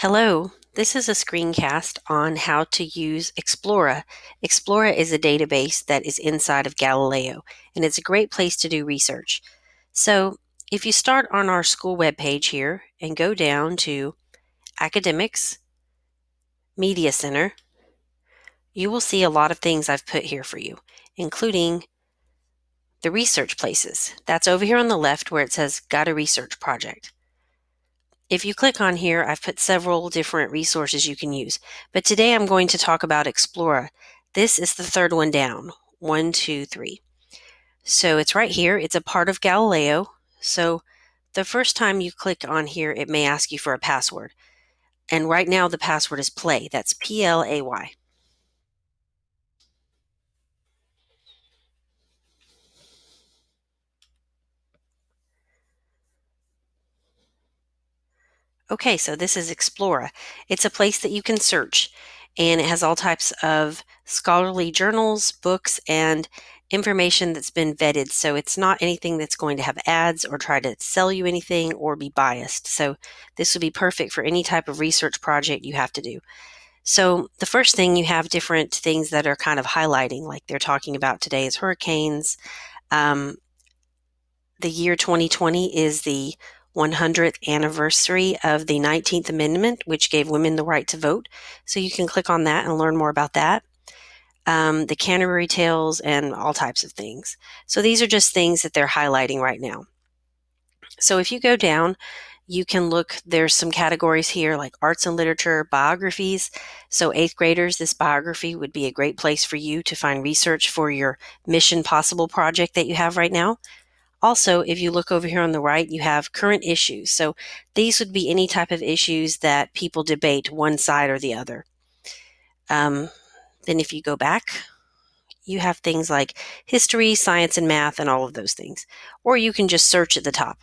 Hello, this is a screencast on how to use Explora. Explora is a database that is inside of Galileo, and it's a great place to do research. So, if you start on our school webpage here and go down to Academics, Media Center, you will see a lot of things I've put here for you, including the research places. That's over here on the left where it says Got a Research Project. If you click on here, I've put several different resources you can use, but today I'm going to talk about Explora. This is the third one down, 1, 2, 3. So it's right here. It's a part of Galileo. So the first time you click on here, it may ask you for a password. And right now the password is play. That's Play. Okay, so this is Explora. It's a place that you can search, and it has all types of scholarly journals, books, and information that's been vetted. So it's not anything that's going to have ads or try to sell you anything or be biased. So this would be perfect for any type of research project you have to do. So the first thing, you have different things that are kind of highlighting, like they're talking about today is hurricanes. Um, the year 2020 is the 100th anniversary of the 19th Amendment, which gave women the right to vote. So you can click on that and learn more about that. The Canterbury Tales and all types of things. So these are just things that they're highlighting right now. So if you go down, you can look, there's some categories here like arts and literature, biographies. So 8th graders, this biography would be a great place for you to find research for your Mission Possible project that you have right now. Also, if you look over here on the right, you have current issues. So these would be any type of issues that people debate one side or the other. Then if you go back, you have things like history, science, and math, and all of those things. Or you can just search at the top.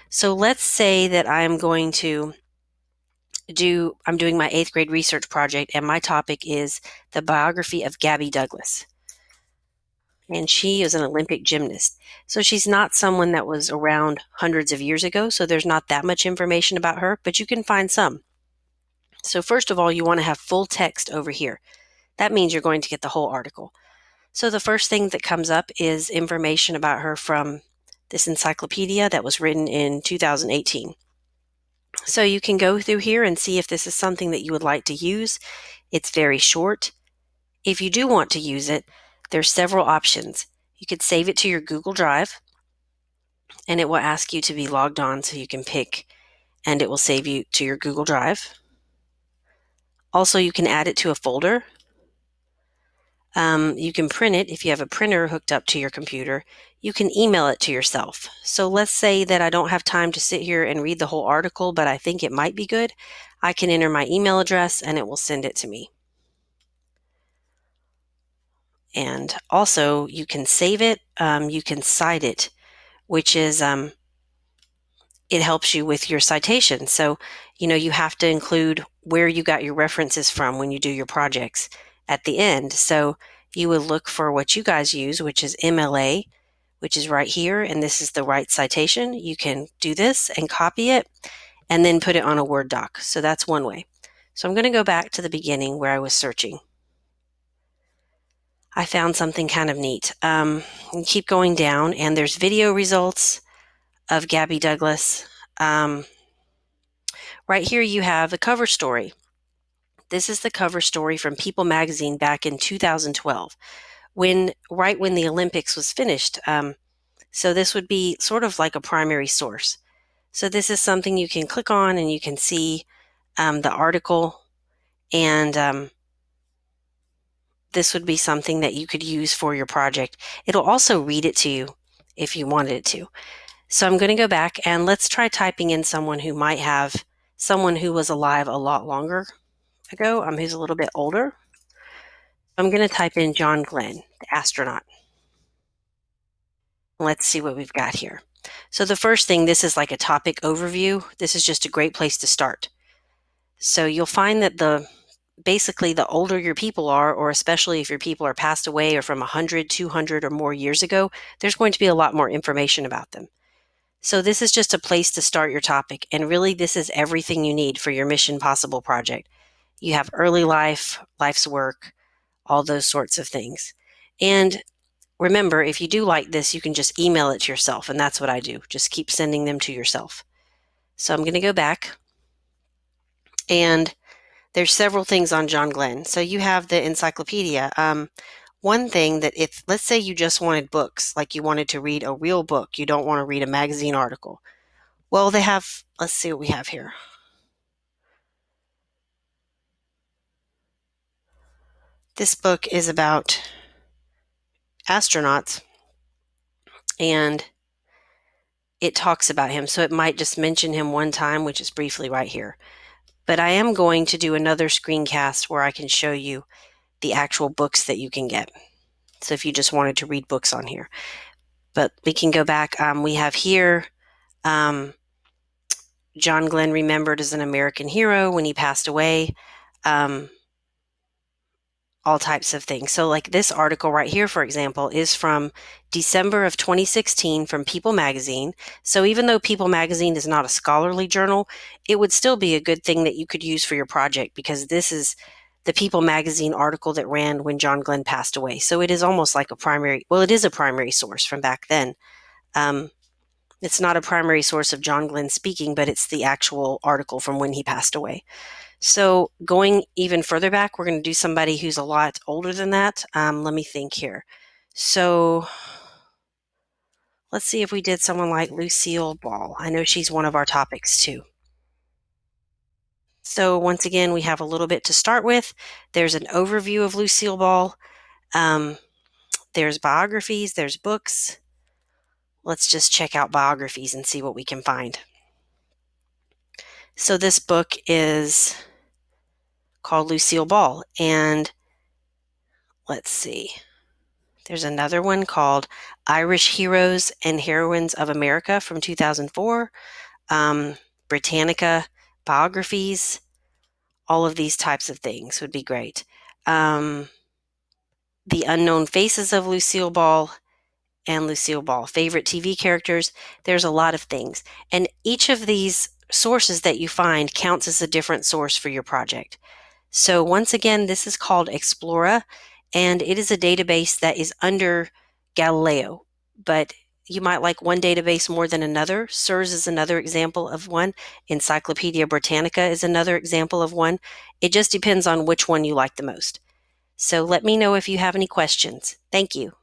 So let's say that I'm doing my 8th grade research project, and my topic is the biography of Gabby Douglas. And she is an Olympic gymnast. So she's not someone that was around hundreds of years ago, so there's not that much information about her, but you can find some. So first of all, you want to have full text over here. That means you're going to get the whole article. So the first thing that comes up is information about her from this encyclopedia that was written in 2018. So you can go through here and see if this is something that you would like to use. It's very short. If you do want to use it, there's several options. You could save it to your Google Drive, and it will ask you to be logged on so you can pick, and it will save you to your Google Drive. Also, you can add it to a folder. You can print it if you have a printer hooked up to your computer. You can email it to yourself. So let's say that I don't have time to sit here and read the whole article, but I think it might be good. I can enter my email address and it will send it to me. And also, you can save it. You can cite it, which is it helps you with your citation. So, you have to include where you got your references from when you do your projects at the end. So you would look for what you guys use, which is MLA, which is right here, and this is the right citation. You can do this and copy it and then put it on a Word doc. So that's one way. So I'm going to go back to the beginning where I was searching. I found something kind of neat. Keep going down, and there's video results of Gabby Douglas. Right here you have the cover story. This is the cover story from People magazine back in 2012, right when the Olympics was finished. So this would be sort of like a primary source. So this is something you can click on and you can see the article, and this would be something that you could use for your project. It'll also read it to you if you wanted it to. So I'm going to go back and let's try typing in someone who was alive a lot longer ago, who's a little bit older. I'm going to type in John Glenn, the astronaut. Let's see what we've got here. So the first thing, this is like a topic overview. This is just a great place to start. So you'll find that basically the older your people are, or especially if your people are passed away or from 100, 200 or more years ago, there's going to be a lot more information about them. So this is just a place to start your topic, and really this is everything you need for your Mission Possible project. You have early life, life's work, all those sorts of things. And remember, if you do like this, you can just email it to yourself, and that's what I do. Just keep sending them to yourself. So I'm going to go back, and there's several things on John Glenn. So you have the encyclopedia. One thing that if, let's say you just wanted books, like you wanted to read a real book, you don't want to read a magazine article. Well, they have, let's see what we have here. This book is about astronauts, and it talks about him. So it might just mention him one time, which is briefly right here. But I am going to do another screencast where I can show you the actual books that you can get. So if you just wanted to read books on here. But we can go back. We have here John Glenn remembered as an American hero when he passed away. All types of things. So like this article right here, for example, is from December of 2016 from People Magazine. So even though People Magazine is not a scholarly journal, it would still be a good thing that you could use for your project, because this is the People Magazine article that ran when John Glenn passed away. So it is almost like a primary, well, it is a primary source from back then. It's not a primary source of John Glenn speaking, but it's the actual article from when he passed away. So going even further back, we're going to do somebody who's a lot older than that. Let me think here. So let's see if we did someone like Lucille Ball. I know she's one of our topics too. So once again, we have a little bit to start with. There's an overview of Lucille Ball. There's biographies, there's books. Let's just check out biographies and see what we can find. So this book is called Lucille Ball, and let's see. There's another one called Irish Heroes and Heroines of America from 2004. Britannica biographies, all of these types of things would be great. The Unknown Faces of Lucille Ball and Lucille Ball. Favorite TV characters. There's a lot of things. And each of these sources that you find counts as a different source for your project. So once again, this is called Explora, and it is a database that is under Galileo, but you might like one database more than another. SIRS is another example of one. Encyclopedia Britannica is another example of one. It just depends on which one you like the most. So let me know if you have any questions. Thank you.